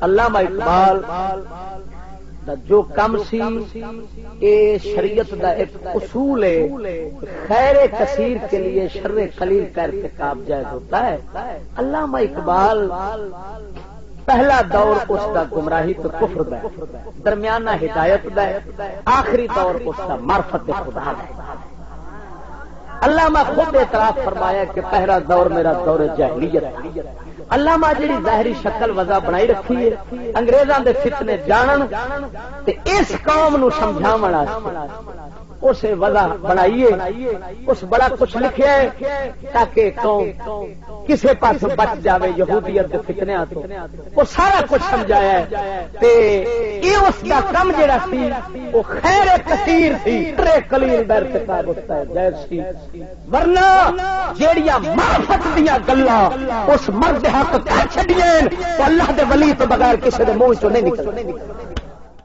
علامہ اقبال دا جو کم سی اے شریعت دا ایک اصول ہے، خیر کثیر کے لیے شر قلیل کا ارتکاب جائز ہوتا ہے۔ علامہ اقبال پہلا دور اس کا گمراہی تو کفر دا ہے، درمیانہ ہدایت دا ہے، آخری دور اس کا معرفت خدا ہے۔ علامہ خود اعتراف فرمایا کہ پہلا دور میرا دور جاہلیت ہے۔ علامہ جڑی ظاہری شکل وضع بنائی رکھی ہے انگریزاں دے فتنے جانن تے اس قوم نو سمجھاون واسطے اسے وضع بنائیے، اس بڑا کچھ لکھیا ہے تاکہ قوم کسے پاس بچ جاوے یہودیت کے فتنیاں تو، وہ سارا کچھ سمجھایا ہے تے یہ اس کا کم جڑا سی وہ خیر کثیر سی، شر قلیل دا ارتکاب ہوتا ہے جائز سی، ورنہ جیڑیاں معرفت دیاں گلاں اس مرد حق کر چھڈیاں تو اللہ دے ولی تو بغیر کسے دے منہ چوں نہیں نکلدی۔